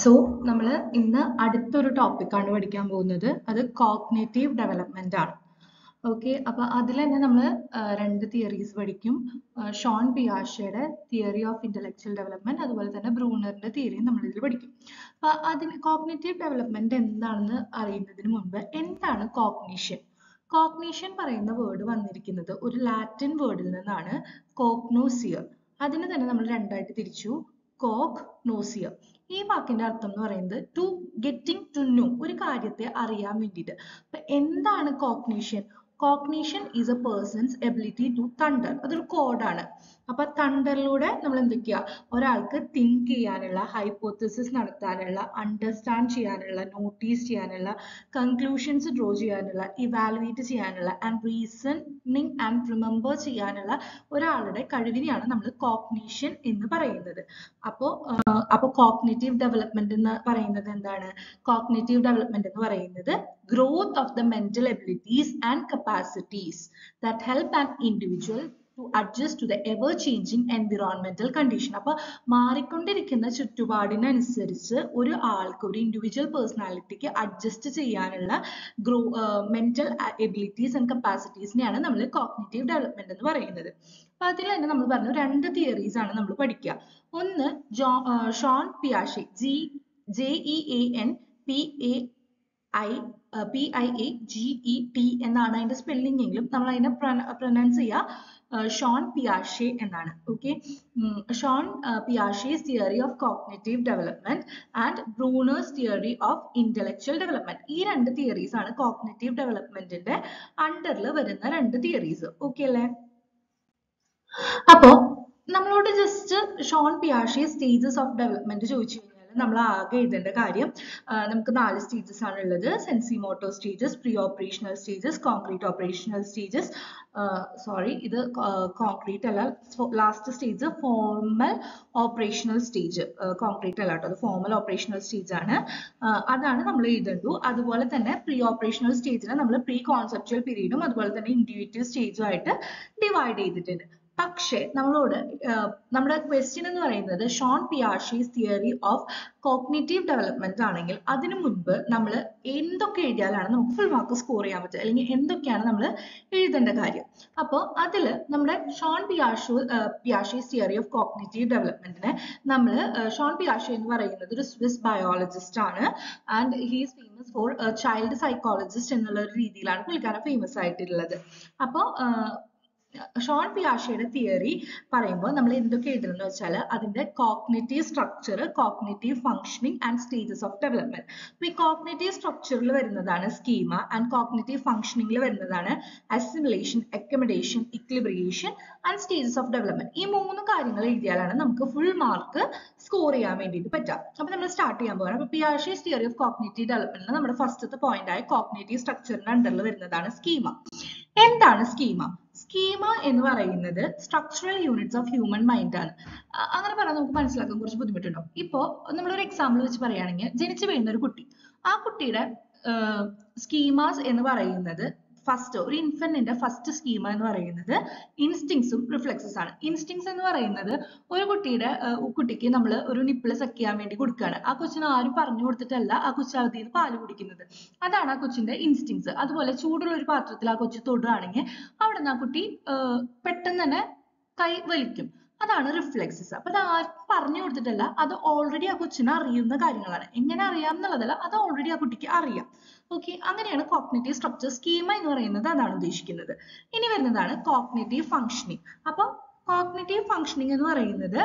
So നമ്മൾ ഇന്ന് അടുത്തൊരു ടോപ്പിക്കാണ് പഠിക്കാൻ പോകുന്നത്. അത് കോഗ്നേറ്റീവ് ഡെവലപ്മെന്റ് ആണ്. ഓക്കെ, അപ്പൊ അതിൽ തന്നെ നമ്മൾ രണ്ട് തിയറീസ് പഠിക്കും. ഷോൺ പിയാഷയുടെ തിയറി ഓഫ് ഇന്റലക്ച്വൽ ഡെവലപ്മെന്റ്, അതുപോലെ തന്നെ ബ്രൂണറിന്റെ തിയറിയും നമ്മൾ ഇതിൽ പഠിക്കും. അപ്പൊ അതിന് കോഗ്നേറ്റീവ് ഡെവലപ്മെന്റ് എന്താണെന്ന് അറിയുന്നതിന് മുൻപ് എന്താണ് കോഗ്നിഷൻ? കോഗ്നിഷൻ പറയുന്ന വേർഡ് വന്നിരിക്കുന്നത് ഒരു ലാറ്റിൻ വേർഡിൽ നിന്നാണ്, കോഗ്നോസിയർ. അതിന് തന്നെ നമ്മൾ രണ്ടായിട്ട് തിരിച്ചു, കോഗ്നോസിയർ. ഈ വാക്കിന്റെ അർത്ഥം എന്ന് പറയുന്നത് ടു ഗെറ്റിംഗ് ടു നോ, ഒരു കാര്യത്തെ അറിയാൻ വേണ്ടിയിട്ട്. അപ്പൊ എന്താണ് cognition? Cognition is a person's ability to thunder. അതൊരു കോഡാണ്. അപ്പൊ തണ്ടറിലൂടെ നമ്മൾ എന്തൊക്കെയാ, ഒരാൾക്ക് തിങ്ക് ചെയ്യാനുള്ള, ഹൈപ്പോത്തസിസ് നടത്താനുള്ള, അണ്ടർസ്റ്റാൻഡ് ചെയ്യാനുള്ള, നോട്ടീസ് ചെയ്യാനുള്ള, കൺക്ലൂഷൻസ് ഡ്രോ ചെയ്യാനുള്ള, ഇവാലുവേറ്റ് ചെയ്യാനുള്ള, ആൻഡ് റീസണിങ് ആൻഡ് റിമെമ്പർ ചെയ്യാനുള്ള ഒരാളുടെ കഴിവിനെയാണ് നമ്മൾ കോഗ്നിഷൻ എന്ന് പറയുന്നത്. അപ്പോൾ കോഗ്നിറ്റീവ് ഡെവലപ്മെന്റ് എന്ന് പറയുന്നത് എന്താണ്? കോഗ്നിറ്റീവ് ഡെവലപ്മെന്റ് എന്ന് പറയുന്നത് growth of the mental abilities and capacities that help an individual to adjust to the ever changing environmental condition. അപ്പോൾ മാറിക്കൊണ്ടിരിക്കുന്ന ചുറ്റുപാടിനനുസരിച്ച് ഒരു ആൾക്ക്, ഒരു ഇൻഡിവിജ്വൽ പേഴ്സണാലിറ്റിക്ക് അഡ്ജസ്റ്റ് ചെയ്യാനുള്ള മെന്റൽ എബിലിറ്റീസ് ആൻഡ് കപ്പാസിറ്റീസിനെയാണ് നമ്മൾ കോഗ്നിറ്റീവ് ഡെവലപ്മെന്റ് എന്ന് പറയുന്നത്. അപ്പൊ അതിൽ തന്നെ നമ്മൾ പറഞ്ഞു രണ്ട് തിയറീസ് ആണ് നമ്മൾ പഠിക്കുക. ഒന്ന് ഷോൺ പിയാഷെ, JEAN എന്നാണ് അതിന്റെ സ്പെല്ലിംഗ് എങ്കിലും നമ്മൾ അതിനെ പ്രൊനൗൺസ് ചെയ്യുക ഷോൺ പിയാഷെ എന്നാണ്. Okay, Jean Piaget's theory of cognitive development and Bruner's theory of intellectual development. ഈ രണ്ട് തിയറീസ് ആണ് കോഗ്നിറ്റീവ് ഡെവലപ്മെന്റിന്റെ അണ്ടറിൽ വരുന്ന രണ്ട് തിയറീസ്. ഓക്കെ അല്ലേ? അപ്പോ നമ്മളോട് ജസ്റ്റ് ഷോൺ പിയാഷെ സ്റ്റേജസ് ഓഫ് ഡെവലപ്മെന്റ് ചോദിച്ചു കഴിഞ്ഞാൽ നമ്മൾ ആകെ എഴുതേണ്ട കാര്യം, നമുക്ക് 4 സ്റ്റേജസ് ആണ് ഉള്ളത്. Sensorimotor stages, preoperational stages, concrete operational stages. ഇത് കോൺക്രീറ്റ് അല്ല, last stage formal operational stage. Concrete അല്ല കേട്ടോ, അത് ഫോർമൽ ഓപ്പറേഷണൽ സ്റ്റേജ് ആണ്. അതാണ് നമ്മൾ എഴുതേണ്ടു. അതുപോലെ തന്നെ പ്രീ ഓപ്പറേഷണൽ സ്റ്റേജിനെ നമ്മൾ പ്രീ കോൺസെപ്ച്വൽ പീരീഡും അതുപോലെ തന്നെ ഇൻഡ്യൂറ്റീവ് സ്റ്റേജും ആയിട്ട് ഡിവൈഡ് ചെയ്തിട്ടുണ്ട്. പക്ഷേ നമ്മളോട് നമ്മുടെ ക്വസ്റ്റ്യൻ എന്ന് പറയുന്നത് Jean Piaget's theory of cognitive development ആണെങ്കിൽ അതിനു മുൻപ് നമ്മൾ എന്തൊക്കെ എഴുതിയാലാണ് നമുക്ക് ഫുൾ മാർക്ക് സ്കോർ ചെയ്യാൻ പറ്റുക, അല്ലെങ്കിൽ എന്തൊക്കെയാണ് നമ്മൾ എഴുതേണ്ട കാര്യം. അപ്പോൾ അതിൽ നമ്മുടെ Sean Piaget's theory of cognitive ഡെവലപ്മെന്റിനെ നമ്മൾ, ഷോൺ പിയാഷെ എന്ന് പറയുന്നത് ഒരു സ്വിസ് ബയോളജിസ്റ്റ് ആണ്. And he's famous for child psychologist എന്നുള്ള ഒരു രീതിയിലാണ് പുള്ളിക്കാരൻ ഫേമസ് ആയിട്ടുള്ളത്. അപ്പോൾ ഷോൺ പിയാഷെയുടെ തിയറി പറയുമ്പോൾ നമ്മൾ എന്തൊക്കെ എഴുതണമെന്ന് വെച്ചാൽ അതിന്റെ cognitive structure, cognitive functioning and stages of development. ഈ കോഗ്നിറ്റീവ് സ്ട്രക്ചറിൽ വരുന്നതാണ് സ്കീമ, ആൻഡ് കോഗ്നിറ്റീവ് ഫംഗ്ഷനിങ്ങിൽ വരുന്നതാണ് assimilation, accommodation, equilibration and stages of development. ഈ 3 കാര്യങ്ങൾ എഴുതിയാലാണ് നമുക്ക് ഫുൾ മാർക്ക് സ്കോർ ചെയ്യാൻ വേണ്ടിയിട്ട് പറ്റുക. അപ്പൊ നമ്മൾ സ്റ്റാർട്ട് ചെയ്യാൻ പോകണം. അപ്പൊ പിയാഷെസ് തിയറി ഓഫ് കോഗ്നിറ്റീവ് ഡെവലപ്മെന്റിൽ നമ്മുടെ ഫസ്റ്റത്തെ പോയിന്റ് ആയ കോഗ്നിറ്റീവ് സ്ട്രക്ചറിന്റെ അണ്ടറിൽ വരുന്നതാണ് സ്കീമ. എന്താണ് സ്കീമ? സ്കീമ എന്ന് പറയുന്നത് structural units of human mind ആണ്. അങ്ങനെ പറഞ്ഞാൽ നമുക്ക് മനസ്സിലാക്കാൻ കുറച്ച് ബുദ്ധിമുട്ടുണ്ടാവും. ഇപ്പോൾ നമ്മളൊരു എക്സാമ്പിൾ വെച്ച് പറയുകയാണെങ്കിൽ, ജനിച്ചു വീഴുന്ന ഒരു കുട്ടി, ആ കുട്ടിയുടെ സ്കീമാസ് എന്ന് പറയുന്നത്, ഫസ്റ്റ് ഒരു ഇൻഫന്റിന്റെ ഫസ്റ്റ് സ്കീമ എന്ന് പറയുന്നത് ഇൻസ്റ്റിങ്സും റിഫ്ലെക്സസ് ആണ്. ഇൻസ്റ്റിങ്സ് എന്ന് പറയുന്നത് ഒരു കുട്ടിക്ക് നമ്മൾ ഒരു നിപ്പിൾ സെക്ക് ചെയ്യാൻ വേണ്ടി കൊടുക്കുകയാണ്. ആ കൊച്ചിന് ആരും പറഞ്ഞു കൊടുത്തിട്ടല്ല ആ കൊച്ചു അതിൽ നിന്ന് പാല് കുടിക്കുന്നത്. അതാണ് ആ കൊച്ചിന്റെ ഇൻസ്റ്റിങ്സ്. അതുപോലെ ചൂടുള്ള ഒരു പാത്രത്തിൽ ആ കൊച്ചു തൊടുകയാണെങ്കിൽ അവിടെ നിന്ന് ആ കുട്ടി പെട്ടെന്ന് തന്നെ കൈ വലിക്കും. അതാണ് റിഫ്ലെക്സസ്. അപ്പൊ അത് ആർക്കും പറഞ്ഞു കൊടുത്തിട്ടല്ല, അത് ഓൾറെഡി ആ കൊച്ചിന് അറിയുന്ന കാര്യങ്ങളാണ്. എങ്ങനെ അറിയാം എന്നുള്ളതല്ല, അത് ഓൾറെഡി ആ കുട്ടിക്ക് അറിയാം. ഓക്കെ, അങ്ങനെയാണ് കോഗ്നിറ്റീവ് സ്ട്രക്ചർ. സ്കീമ എന്ന് പറയുന്നത് അതാണ് ഉദ്ദേശിക്കുന്നത്. ഇനി വരുന്നതാണ് കോഗ്നിറ്റീവ് ഫംഗ്ഷനിങ്. അപ്പൊ കോഗ്നിറ്റീവ് ഫംഗ്ഷനിങ് എന്ന് പറയുന്നത്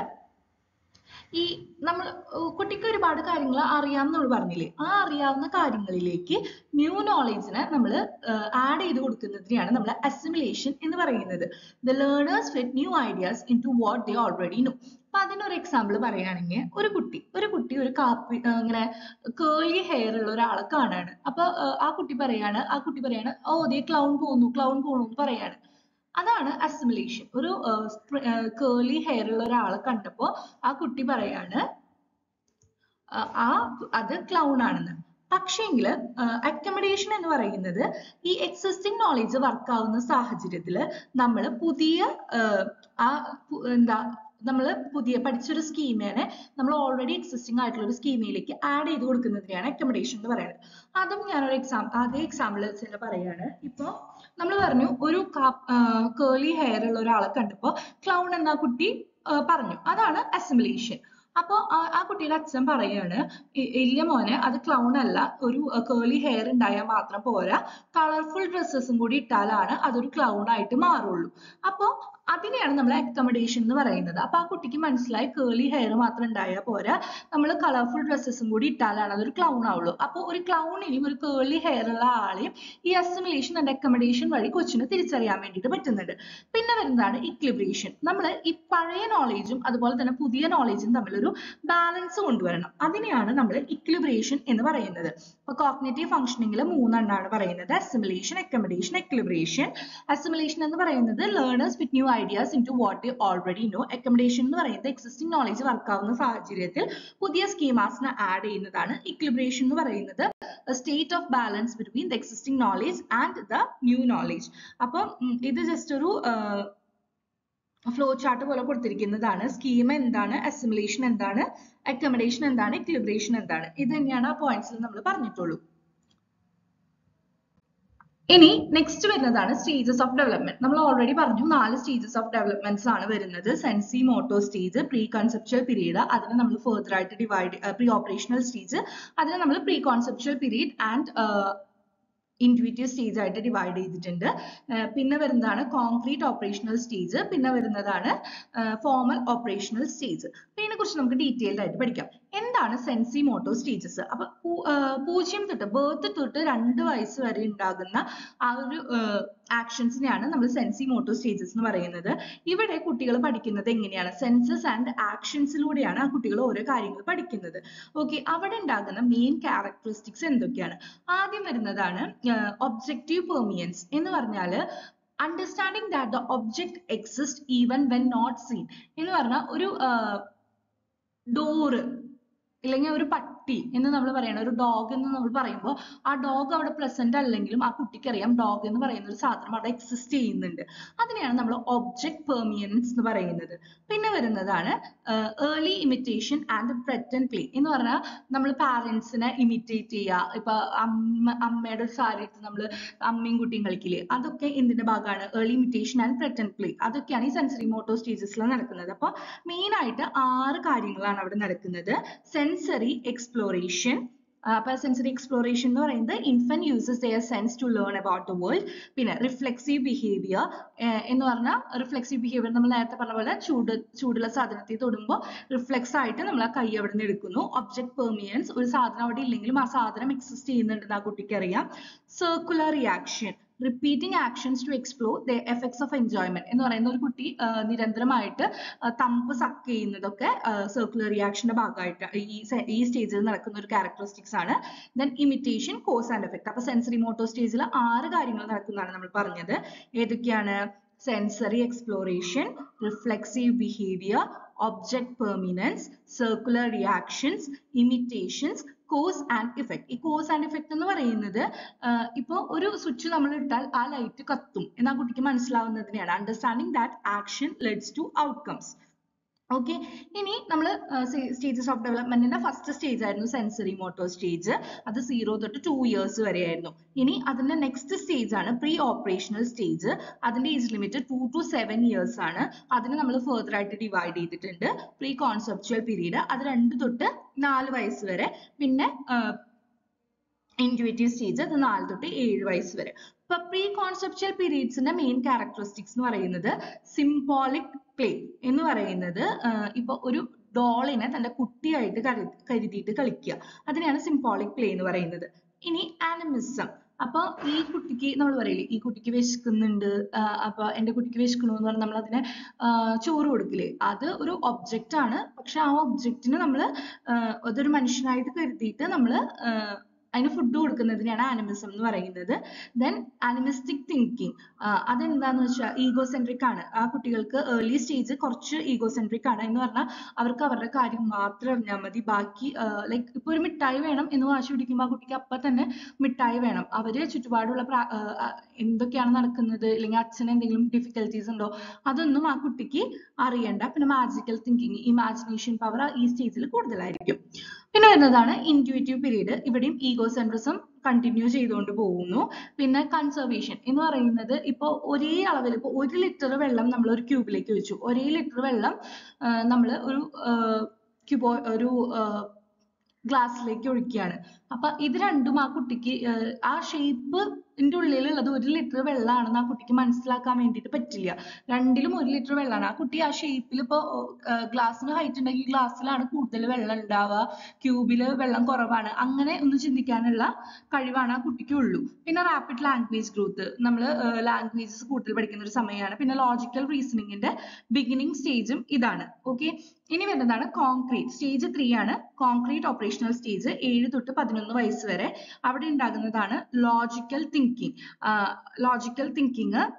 ഈ നമ്മൾ കുട്ടിക്ക് ഒരുപാട് കാര്യങ്ങൾ അറിയാമെന്ന് പറഞ്ഞില്ലേ, ആ അറിയാവുന്ന കാര്യങ്ങളിലേക്ക് ന്യൂ നോളേജിനെ നമ്മൾ ആഡ് ചെയ്ത് കൊടുക്കുന്നതിനെയാണ് നമ്മൾ അസിമിലേഷൻ എന്ന് പറയുന്നത്. The learners fit new ideas into what they already know. അപ്പൊ അതിനൊരു എക്സാമ്പിൾ പറയുകയാണെങ്കിൽ, ഒരു കുട്ടി ഒരു കാപ്പി ഇങ്ങനെ കേളി ഹെയർ ഉള്ള ഒരാളെ കാണാണ്. അപ്പൊ ആ കുട്ടി പറയാണ് ഓ ദേ ക്ലൗൺ പോന്നു എന്ന് പറയാണ്. അതാണ് അസിമിലേഷൻ. ഒരു കേളി ഹെയർ ഉള്ള ഒരാളെ കണ്ടപ്പോ ആ കുട്ടി പറയാണ് അത് ക്ലൗൺ ആണെന്ന്. പക്ഷേങ്കിൽ അക്കമഡേഷൻ എന്ന് പറയുന്നത് ഈ എക്സിസ്റ്റിംഗ് നോളേജ് വർക്ക് ആവുന്ന സാഹചര്യത്തിൽ നമ്മൾ പുതിയ നമ്മൾ പുതിയ പഠിച്ചൊരു സ്കീമിനെ നമ്മൾ ഓൾറെഡി എക്സിസ്റ്റിംഗ് ആയിട്ടുള്ള ഒരു സ്കീമിലേക്ക് ആഡ് ചെയ്ത് കൊടുക്കുന്നതിനെയാണ് അക്കോമഡേഷൻ എന്ന് പറയുന്നത്. അതും ഞാനൊരു അതേ എക്സാമ്പിൾ വെച്ച് പറയാണ്. ഇപ്പോൾ നമ്മൾ പറഞ്ഞു ഒരു കേളി ഹെയർ ഉള്ള ഒരാളെ കണ്ടപ്പോൾ ക്ലൗൺ എന്ന കുട്ടി പറഞ്ഞു, അതാണ് അസിമിലേഷൻ. അപ്പോൾ ആ കുട്ടിയുടെ അച്ഛൻ പറയാണ്, ഇല്ല മോനെ, അത് ക്ലൗൺ അല്ല, ഒരു കേളി ഹെയർ ഉണ്ടായാൽ മാത്രം പോരാ, കളർഫുൾ ഡ്രസ്സസും കൂടി ഇട്ടാലാണ് അതൊരു ക്ലൗൺ ആയിട്ട് മാറുള്ളൂ. അപ്പോൾ അതിനെയാണ് നമ്മൾ അക്കോമഡേഷൻ എന്ന് പറയുന്നത്. അപ്പൊ ആ കുട്ടിക്ക് മനസ്സിലായി കേളി ഹെയർ മാത്രം ഉണ്ടായാൽ പോരാ, നമ്മൾ കളർഫുൾ ഡ്രസ്സസും കൂടി ഇട്ടാലാണ് അതൊരു ക്ലൗൺ ആവുള്ളൂ. അപ്പോൾ ഒരു ക്ലൗണിനെയും ഒരു കേളി ഹെയർ ഉള്ള ആളെയും ഈ അസിമിലേഷൻ ആൻഡ് അക്കോമഡേഷൻ വഴി കൊച്ചിന് തിരിച്ചറിയാൻ വേണ്ടിയിട്ട് പറ്റുന്നുണ്ട്. പിന്നെ വരുന്നതാണ് ഇക്ലിബ്രേഷൻ. നമ്മൾ ഈ പഴയ നോളേജും അതുപോലെ തന്നെ പുതിയ നോളേജും തമ്മിലൊരു ബാലൻസ് കൊണ്ടുവരണം. അതിനെയാണ് നമ്മൾ ഇക്ലിബ്രേഷൻ എന്ന് പറയുന്നത്. അപ്പൊ കോഗ്നിറ്റീവ് ഫംഗ്ഷനിങ്ങിൽ 3 എണ്ണമാണ് പറയുന്നത്: അസിമിലേഷൻ, അക്കോമഡേഷൻ, ഇക്ലിബ്രേഷൻ. അസിമിലേഷൻ എന്ന് പറയുന്നത് learners with new ideas into what they already know. Accommodation എന്ന് പറയുന്നത് എക്സിസ്റ്റിംഗ് നോളേജ് വർക്ക് ആവുന്ന സാഹചര്യത്തിൽ പുതിയ സ്കീമാസിനെ ആഡ് ചെയ്യുന്നതാണ്. ഇക്ലിബ്രേഷൻ എന്ന് പറയുന്നത് state of balance between the existing knowledge and the new knowledge. അപ്പം ഇത് ജസ്റ്റ് ഒരു ഫ്ലോ ചാർട്ട് പോലെ കൊടുത്തിരിക്കുന്നതാണ്. സ്കീം എന്താണ്, അസിമിലേഷൻ എന്താണ്, അക്കോമഡേഷൻ എന്താണ്, ഇക്ലിബ്രേഷൻ എന്താണ്, ഇത് തന്നെയാണ് ആ പോയിന്റ്സിൽ നമ്മൾ പറഞ്ഞിട്ടുള്ളൂ. ഇനി നെക്സ്റ്റ് വരുന്നതാണ് സ്റ്റേജസ് ഓഫ് ഡെവലപ്മെന്റ്. നമ്മൾ ഓൾറെഡി പറഞ്ഞു 4 സ്റ്റേജസ് ഓഫ് ഡെവലപ്മെന്റ്സ് ആണ് വരുന്നത്. Sensorimotor stage, preconceptual period, അതിനെ നമ്മൾ ഫർദർ ആയിട്ട് പ്രീ ഓപ്പറേഷണൽ സ്റ്റേജ്, അതിനെ നമ്മൾ preconceptual period and intuitive stage ആയിട്ട് ഡിവൈഡ് ചെയ്തിട്ടുണ്ട്. പിന്നെ വരുന്നതാണ് കോൺക്രീറ്റ് ഓപ്പറേഷണൽ സ്റ്റേജ്, പിന്നെ വരുന്നതാണ് ഫോർമൽ ഓപ്പറേഷണൽ സ്റ്റേജ്. ഇതിനെ കുറിച്ച് നമുക്ക് ഡീറ്റെയിൽഡ് ആയിട്ട് പഠിക്കാം. എന്താണ് സെൻസി മോട്ടോ സ്റ്റേജസ്? അപ്പൊ 0 തൊട്ട് ബർത്ത് തൊട്ട് 2 വയസ്സ് വരെ ഉണ്ടാകുന്ന ആ ഒരു ആക്ഷൻസിനെയാണ് നമ്മൾ സെൻസി മോട്ടോ സ്റ്റേജസ് എന്ന് പറയുന്നത്. ഇവിടെ കുട്ടികൾ പഠിക്കുന്നത് എങ്ങനെയാണ്? സെൻസസ് ആൻഡ് ആക്ഷൻസിലൂടെയാണ് ആ കുട്ടികൾ ഓരോ കാര്യങ്ങൾ പഠിക്കുന്നത്. ഓക്കെ, അവിടെ ഉണ്ടാകുന്ന മെയിൻ ക്യാരക്ടറിസ്റ്റിക്സ് എന്തൊക്കെയാണ്? ആദ്യം വരുന്നതാണ് ഒബ്ജക്റ്റീവ് പെർമിയൻസ് എന്ന് പറഞ്ഞാൽ understanding that the object exist even when not seen എന്ന് പറഞ്ഞാൽ ഒരു ഡോറ് ഇല്ലെങ്കിൽ ഒരു പട്ടി എന്ന് നമ്മൾ പറയണം, ഒരു ഡോഗ് എന്ന് നമ്മൾ പറയുമ്പോൾ ആ ഡോഗ് അവിടെ പ്രസന്റ് അല്ലെങ്കിലും ആ കുട്ടിക്ക് അറിയാം ഡോഗ് എന്ന് പറയുന്ന ഒരു സാധനം അവിടെ എക്സിസ്റ്റ് ചെയ്യുന്നുണ്ട്. അതിനെയാണ് നമ്മൾ ഒബ്ജക്ട് പെർമിയൻസ് എന്ന് പറയുന്നത്. പിന്നെ വരുന്നതാണ് early imitation and pretend play എന്ന് പറഞ്ഞാൽ നമ്മൾ പാരന്റ്സിനെ ഇമിറ്റേറ്റ് ചെയ്യുക. ഇപ്പൊ അമ്മയുടെ ഒരു സാരി എടുത്ത് നമ്മൾ അമ്മയും കുട്ടിയും കളിക്കില്ലേ, അതൊക്കെ എന്തിന്റെ ഭാഗമാണ്? Early imitation and pretend play. അതൊക്കെയാണ് ഈ സെൻസറി മോട്ടോ സ്റ്റേജസിൽ നടക്കുന്നത്. അപ്പോൾ മെയിൻ ആയിട്ട് 6 കാര്യങ്ങളാണ് അവിടെ നടക്കുന്നത്. Sensory exploration. അപ്പൊ സെൻസറി എക്സ്പ്ലോറേഷൻ എന്ന് പറയുന്നത് infant uses their sense to learn about the world. പിന്നെ റിഫ്ലെക്സീവ് ബിഹേവിയർ എന്ന് പറഞ്ഞാൽ റിഫ്ലെക്സീവ് ബിഹേവിയർ നമ്മൾ നേരത്തെ പറഞ്ഞ പോലെ ചൂടുള്ള സാധനത്തിൽ തൊടുമ്പോൾ റിഫ്ലെക്സ് ആയിട്ട് നമ്മൾ ആ കൈ അവിടെ നിന്ന് എടുക്കുന്നു. ഒബ്ജക്ട് പെർമിയൻസ്, ഒരു സാധനം അവിടെ ഇല്ലെങ്കിലും ആ സാധനം എക്സിസ്റ്റ് ചെയ്യുന്നുണ്ടെന്ന് ആ കുട്ടിക്ക് അറിയാം. Circular reaction, repeating actions to explore the effects of enjoyment എന്ന് പറയുന്ന ഒരു കുട്ടി നിരന്തരമായിട്ട് തമ്പ് സക്ക് ചെയ്യുന്നതൊക്കെ സർക്കുലർ റിയാക്ഷന്റെ ഭാഗമായിട്ട് ഈ സ്റ്റേജിൽ നടക്കുന്ന ഒരു ക്യാരക്ടറിസ്റ്റിക്സ് ആണ്. Then imitation, cause and effect. അപ്പൊ സെൻസറി മോട്ടോ സ്റ്റേജിൽ 6 കാര്യങ്ങൾ നടക്കുന്നതാണ് നമ്മൾ പറഞ്ഞത്. ഏതൊക്കെയാണ്? Sensory exploration, reflexive behaviour, object permanence, circular reactions, imitations, cause and effect. ഈ കോസ് ആൻഡ് ഇഫക്ട് എന്ന് പറയുന്നത് ഇപ്പോൾ ഒരു സ്വിച്ച് നമ്മൾ ഇട്ടാൽ ആ ലൈറ്റ് കത്തും എന്ന് ആ കുട്ടിക്ക് മനസ്സിലാവുന്നതിനെയാണ് understanding that action leads to outcomes. Okay, ഇനി നമ്മൾ സ്റ്റേജസ് ഓഫ് ഡെവലപ്മെന്റിന്റെ ഫസ്റ്റ് സ്റ്റേജ് ആയിരുന്നു സെൻസറി മോട്ടോ സ്റ്റേജ്. അത് 0 തൊട്ട് 2 ഇയേഴ്സ് വരെ ആയിരുന്നു. ഇനി അതിന്റെ നെക്സ്റ്റ് സ്റ്റേജ് ആണ് പ്രീ ഓപ്പറേഷണൽ സ്റ്റേജ്. അതിന്റെ ഏജ് ലിമിറ്റ് 2 to 7 ഇയേഴ്സ് ആണ്. അതിനെ നമ്മൾ ഫർദർ ആയിട്ട് ഡിവൈഡ് ചെയ്തിട്ടുണ്ട്. പ്രീ കോൺസെപ്ച്വൽ പീരീഡ് അത് 2 തൊട്ട് 4 വയസ്സ് വരെ. പിന്നെ ഇൻറ്റ്യൂറ്റീവ് സ്റ്റേജ് അത് 4 തൊട്ട് 7 വയസ്സ് വരെ. ഇപ്പൊ പ്രീ കോൺസെപ്ച്വൽ പീരീഡ്സിന്റെ മെയിൻ ക്യാരക്ടറിസ്റ്റിക്സ് എന്ന് പറയുന്നത് സിംബോളിക് പ്ലേ എന്ന് പറയുന്നത് ഇപ്പൊ ഒരു ഡോളിനെ തന്റെ കുട്ടിയായിട്ട് കരുതിയിട്ട് കളിക്കുക, അതിനെയാണ് സിംബോളിക് പ്ലേ എന്ന് പറയുന്നത്. ഇനി ആനിമിസം. അപ്പൊ ഈ കുട്ടിക്ക് നമ്മൾ പറയില്ലേ, ഈ കുട്ടിക്ക് വിശക്കുന്നുണ്ട്, അപ്പൊ എന്റെ കുട്ടിക്ക് വിശക്കണു എന്ന് പറഞ്ഞാൽ നമ്മൾ അതിനെ ചോറ് കൊടുക്കില്ലേ, അത് ഒരു ഒബ്ജക്റ്റ് ആണ്. പക്ഷെ ആ ഒബ്ജക്റ്റിന് നമ്മൾ അതൊരു മനുഷ്യനായിട്ട് കരുതിയിട്ട് നമ്മൾ അതിന് ഫുഡ് കൊടുക്കുന്നതിനെയാണ് ആനിമിസം എന്ന് പറയുന്നത്. ദെൻ ആനിമിസ്റ്റിക് തിങ്കിങ്, അതെന്താന്ന് വെച്ചാൽ ഈഗോസെൻട്രിക് ആണ്. ആ കുട്ടികൾക്ക് ഏർലി സ്റ്റേജ് കുറച്ച് ഈഗോസെൻട്രിക് ആണ് എന്ന് പറഞ്ഞാൽ അവർക്ക് അവരുടെ കാര്യം മാത്രം അറിഞ്ഞാൽ മതി. ബാക്കി ലൈക്ക് ഇപ്പൊ ഒരു മിഠായി വേണം എന്ന് വാശി പിടിക്കുമ്പോൾ ആ കുട്ടിക്ക് അപ്പൊ തന്നെ മിഠായി വേണം. അവര് ചുറ്റുപാടുള്ള എന്തൊക്കെയാണ് നടക്കുന്നത്, അല്ലെങ്കിൽ അച്ഛന് എന്തെങ്കിലും ഡിഫിക്കൽട്ടീസ് ഉണ്ടോ, അതൊന്നും ആ കുട്ടിക്ക് അറിയണ്ട. പിന്നെ മാജിക്കൽ തിങ്കിങ്, ഇമാജിനേഷൻ പവർ ഈ സ്റ്റേജിൽ കൂടുതലായിരിക്കും. പിന്നെ വരുന്നതാണ് ഇൻറ്റ്യൂറ്റീവ് പീരീഡ്. ഇവിടെയും ഈഗോസെൻട്രിസം കണ്ടിന്യൂ ചെയ്തുകൊണ്ട് പോകുന്നു. പിന്നെ കൺസർവേഷൻ എന്ന് പറയുന്നത് ഇപ്പൊ ഒരേ അളവിൽ, ഇപ്പൊ 1 ലിറ്റർ വെള്ളം നമ്മൾ ഒരു ക്യൂബിലേക്ക് ഒഴിച്ചു, ഒരേ ലിറ്റർ വെള്ളം നമ്മൾ ഒരു ഗ്ലാസ്സിലേക്ക് ഒഴിക്കുകയാണ്. അപ്പൊ ഇത് രണ്ടും ആ കുട്ടിക്ക് ആ ഷേപ്പിന്റെ ഉള്ളിലുള്ളത് 1 ലിറ്റർ വെള്ളമാണെന്ന് ആ കുട്ടിക്ക് മനസ്സിലാക്കാൻ വേണ്ടിയിട്ട് പറ്റില്ല. രണ്ടിലും 1 ലിറ്റർ വെള്ളമാണ്. ആ കുട്ടി ആ ഷേപ്പിൽ ഇപ്പൊ ഗ്ലാസ്സിന് ഹൈറ്റ് ഉണ്ടെങ്കിൽ ഗ്ലാസ്സിലാണ് കൂടുതൽ വെള്ളം ഉണ്ടാവുക, ക്യൂബില് വെള്ളം കുറവാണ്, അങ്ങനെ ഒന്ന് ചിന്തിക്കാനുള്ള കഴിവാണ് ആ കുട്ടിക്ക് ഉള്ളൂ. പിന്നെ റാപ്പിഡ് ലാംഗ്വേജ് ഗ്രോത്ത്, നമ്മൾ ലാംഗ്വേജസ് കൂടുതൽ പഠിക്കുന്ന ഒരു സമയമാണ്. പിന്നെ ലോജിക്കൽ റീസണിങ്ങിന്റെ ബിഗിനിങ് സ്റ്റേജും ഇതാണ്. ഓക്കെ, ഇനി വരുന്നതാണ് കോൺക്രീറ്റ് സ്റ്റേജ് 3 ആണ്. കോൺക്രീറ്റ് ഓപ്പറേഷണൽ സ്റ്റേജ് 7 തൊട്ട് 11 വയസ്സ് വരെ. അവിടെ ഉണ്ടാകുന്നതാണ് ലോജിക്കൽ തിങ്കിങ്.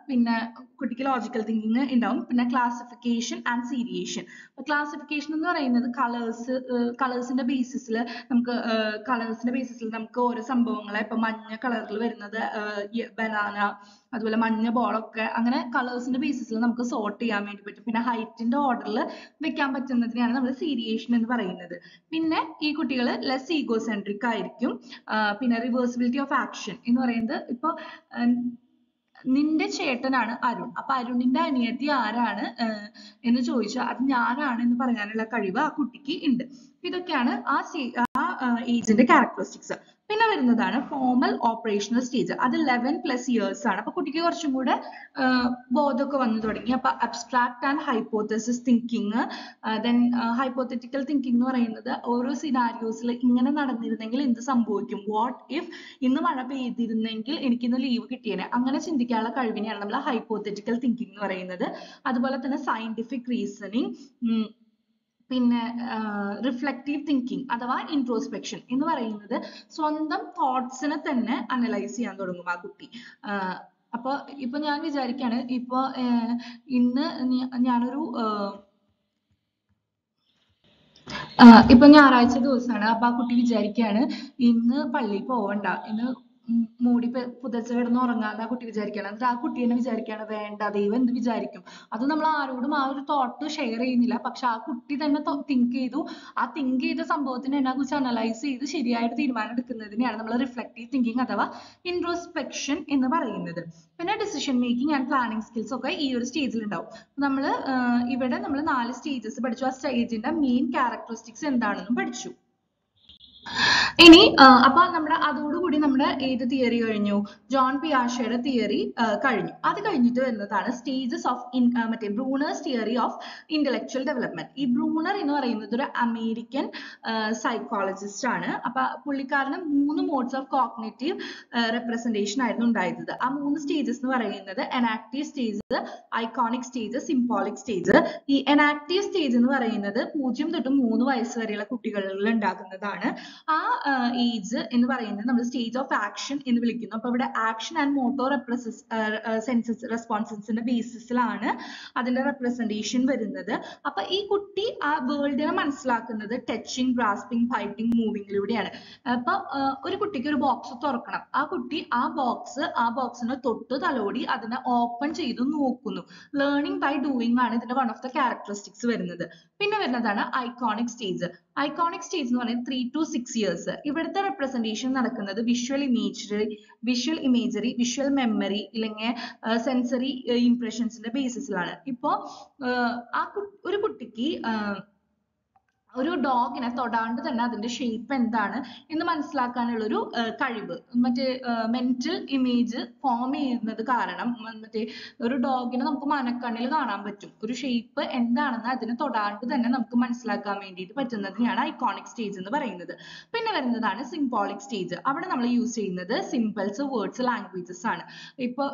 പിന്നെ കുട്ടിക്ക് ലോജിക്കൽ തിങ്കിങ് ഉണ്ടാവും. പിന്നെ ക്ലാസിഫിക്കേഷൻ ആൻഡ് സീരിയേഷൻ. ക്ലാസിഫിക്കേഷൻ എന്ന് പറയുന്നത് കളേഴ്സിന്റെ ബേസിസിൽ നമുക്ക് ഓരോ സംഭവങ്ങളെ, ഇപ്പൊ മഞ്ഞ കളറിൽ വരുന്നത് ബനാന, അതുപോലെ മഞ്ഞ ബോളൊക്കെ, അങ്ങനെ കളേഴ്സിന്റെ ബേസിസിൽ നമുക്ക് സോർട്ട് ചെയ്യാൻ വേണ്ടി പറ്റും. പിന്നെ ഹൈറ്റിന്റെ ഓർഡറിൽ വെക്കാൻ പറ്റുന്നതിനെയാണ് നമ്മൾ സീരിയേഷൻ എന്ന് പറയുന്നത്. പിന്നെ ഈ കുട്ടികൾ ലെസ് ഈഗോസെൻട്രിക് ആയിരിക്കും. പിന്നെ റിവേഴ്സിബിലിറ്റി ഓഫ് ആക്ഷൻ എന്ന് പറയുന്നത്, ഇപ്പൊ നിന്റെ ചേട്ടനാണ് അരുൺ, അപ്പൊ അരുണിന്റെ അനിയത്തി ആരാണ് എന്ന് ചോദിച്ചാൽ അത് ഞാനാണ് എന്ന് പറയാനുള്ള കഴിവ് ആ കുട്ടിക്ക് ഉണ്ട്. ഇതൊക്കെയാണ് ആ ഏജിന്റെ ക്യാരക്ടറിസ്റ്റിക്സ്. പിന്നെ വരുന്നതാണ് ഫോർമൽ ഓപ്പറേഷണൽ സ്റ്റേജ്. അത് 11+ ഇയേഴ്സ് ആണ്. അപ്പൊ കുട്ടിക്ക് കുറച്ചും കൂടെ ബോധമൊക്കെ വന്നു തുടങ്ങി. അപ്പൊ abstract and hypothesis thinking, then hypothetical thinking എന്ന് പറയുന്നത് ഓരോ സിനാരിയോസിൽ ഇങ്ങനെ നടന്നിരുന്നെങ്കിൽ എന്ത് സംഭവിക്കും, വാട്ട് ഇഫ് ഇന്ന് മഴ പെയ്തിരുന്നെങ്കിൽ എനിക്കിന്ന് ലീവ് കിട്ടിയേനെ, അങ്ങനെ ചിന്തിക്കാനുള്ള കഴിവിനെയാണ് നമ്മൾ ഹൈപ്പോത്തറ്റിക്കൽ തിങ്കിങ് എന്ന് പറയുന്നത്. അതുപോലെ തന്നെ സയന്റിഫിക് റീസണിങ്, പിന്നെ റിഫ്ലക്റ്റീവ് തിങ്കിങ് അഥവാ ഇൻട്രോസ്പെക്ഷൻ എന്ന് പറയുന്നത് സ്വന്തം തോട്ട്സിനെ തന്നെ അനലൈസ് ചെയ്യാൻ തുടങ്ങും ആ കുട്ടി. അപ്പൊ ഇപ്പൊ ഞാൻ വിചാരിക്കാണ്, ഇപ്പൊ ഇന്ന് ഞാനൊരു ഇപ്പൊ ഞായറാഴ്ച ദിവസമാണ്. അപ്പൊ ആ കുട്ടി വിചാരിക്കുകയാണ് ഇന്ന് പള്ളിയിൽ പോവണ്ട, ഇന്ന് മൂടി പുതച്ച് കിടന്ന് ഉറങ്ങാന്ന് ആ കുട്ടി വിചാരിക്കുകയാണ്. എന്നിട്ട് ആ കുട്ടി തന്നെ വിചാരിക്കുകയാണ് വേണ്ട, ദൈവം എന്ത് വിചാരിക്കും. അത് നമ്മൾ ആരോടും ആ ഒരു തോട്ട് ഷെയർ ചെയ്യുന്നില്ല. പക്ഷെ ആ കുട്ടി തന്നെ തിങ്ക് ചെയ്തു, ആ തിങ്ക് ചെയ്ത സംഭവത്തിനെ എന്നെ കുറിച്ച് അനലൈസ് ചെയ്ത് ശരിയായിട്ട് തീരുമാനം എടുക്കുന്നതിനെയാണ് നമ്മൾ റിഫ്ലക്റ്റീവ് തിങ്കിങ് അഥവാ ഇൻട്രോസ്പെക്ഷൻ എന്ന് പറയുന്നത്. പിന്നെ decision making and planning skills ഒക്കെ ഈ ഒരു സ്റ്റേജിൽ ഉണ്ടാവും. ഇവിടെ നമ്മൾ 4 സ്റ്റേജസ് പഠിച്ചു. ആ സ്റ്റേജിന്റെ മെയിൻ ക്യാരക്ടറിസ്റ്റിക്സ് എന്താണെന്നും പഠിച്ചു. ഇനി അപ്പൊ അതോടുകൂടി നമ്മുടെ ഏത് തിയറി കഴിഞ്ഞു, ജോൺ പിയാഷയുടെ തിയറി കഴിഞ്ഞു. അത് കഴിഞ്ഞിട്ട് വരുന്നതാണ് stages of Brunner's theory of intellectual development. ഈ ബ്രൂണർ എന്ന് പറയുന്നത് ഒരു അമേരിക്കൻ സൈക്കോളജിസ്റ്റ് ആണ്. അപ്പൊ പുള്ളിക്കാരന് 3 മോഡ്സ് ഓഫ് കോഗ്നിറ്റീവ് റെപ്രസെന്റേഷൻ ആയിരുന്നു ഉണ്ടായിരുന്നത്. ആ 3 സ്റ്റേജസ് എന്ന് പറയുന്നത് enactive stage, iconic stage, symbolic stage. ഈ എനാക്റ്റീവ് സ്റ്റേജ് എന്ന് പറയുന്നത് 0 തൊട്ട് 3 വയസ്സ് വരെയുള്ള കുട്ടികളിൽ ഉണ്ടാകുന്നതാണ്. ആ ഏജ് എന്ന് പറയുന്നത് നമ്മൾ സ്റ്റേജ് ഓഫ് ആക്ഷൻ എന്ന് വിളിക്കുന്നു. അപ്പൊ ഇവിടെ ആക്ഷൻ ആൻഡ് മോട്ടോർ റെസ്പോൺസസിന്റെ ബേസിസിലാണ് അതിന്റെ റെപ്രസെന്റേഷൻ വരുന്നത്. അപ്പൊ ഈ കുട്ടി ആ വേൾഡിനെ മനസ്സിലാക്കുന്നത് ടച്ചിങ്, ഗ്രാസ്പിംഗ്, ഫൈറ്റിംഗ്, മൂവിങ്ങിലൂടെയാണ്. അപ്പൊ ഒരു കുട്ടിക്ക് ഒരു ബോക്സ് തുറക്കണം, ആ കുട്ടി ആ ബോക്സിനെ തൊട്ട് തലോടി അതിനെ ഓപ്പൺ ചെയ്ത് നോക്കുന്നു. ലേണിംഗ് ബൈ ഡൂയിങ് ആണ് ഇതിന്റെ വൺ ഓഫ് ദ ക്യാരക്ടറിസ്റ്റിക്സ് വരുന്നത്. പിന്നെ വരുന്നതാണ് ഐക്കോണിക് സ്റ്റേജ്. ഐക്കോണിക് സ്റ്റേജ് എന്ന് പറയുന്നത് 3 to 6 ഇയേഴ്സ്. ഇവിടുത്തെ റെപ്രസെന്റേഷൻ നടക്കുന്നത് വിഷ്വൽ ഇമേജറി, വിഷ്വൽ മെമ്മറി, ഇല്ലെങ്കിൽ സെൻസറി ഇംപ്രഷൻസിന്റെ ബേസിസിലാണ്. ഇപ്പോ ഒരു കുട്ടിക്ക് ഒരു ഡോഗിനെ തൊടാണ്ട് തന്നെ അതിന്റെ ഷേപ്പ് എന്താണ് എന്ന് മനസ്സിലാക്കാനുള്ള ഒരു കഴിവ്, മെന്റൽ ഇമേജ് ഫോം ചെയ്യുന്നത് കാരണം ഒരു ഡോഗിനെ നമുക്ക് മനക്കണ്ണിൽ കാണാൻ പറ്റും. ഒരു ഷേപ്പ് എന്താണെന്ന് അതിനെ തൊടാണ്ട് തന്നെ നമുക്ക് മനസ്സിലാക്കാൻ വേണ്ടിയിട്ട് പറ്റുന്നതിനെയാണ് ഐക്കോണിക് സ്റ്റേജ് എന്ന് പറയുന്നത്. പിന്നെ വരുന്നതാണ് സിംബോളിക് സ്റ്റേജ്. അവിടെ നമ്മൾ യൂസ് ചെയ്യുന്നത് സിംബൽസ്, വേർഡ്സ്, ലാംഗ്വേജസ് ആണ്. ഇപ്പോൾ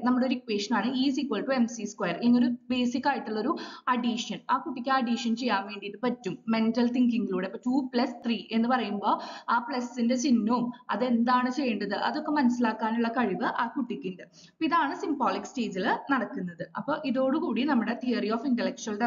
നമ്മുടെ ഒരു ഇക്വേഷൻ ആണ് E = mc². ഇങ്ങനെ ഒരു ബേസിക് ആയിട്ടുള്ള ഒരു അഡീഷൻ ആ കുട്ടിക്ക് അഡീഷൻ ചെയ്യാൻ വേണ്ടിയിട്ട് പറ്റും മെന്റൽ തിങ്കിങ്ങിലൂടെ. ഇപ്പൊ 2+3 എന്ന് പറയുമ്പോൾ ആ പ്ലസിന്റെ ചിഹ്നവും അതെന്താണ് ചെയ്യേണ്ടത് അതൊക്കെ മനസ്സിലാക്കാനുള്ള കഴിവ് ആ കുട്ടിക്കുണ്ട്. അപ്പൊ ഇതാണ് symbolic സ്റ്റേജിൽ നടക്കുന്നത്. അപ്പൊ ഇതോടുകൂടി നമ്മുടെ തിയറി ഓഫ് ഇന്റലക്ച്വൽ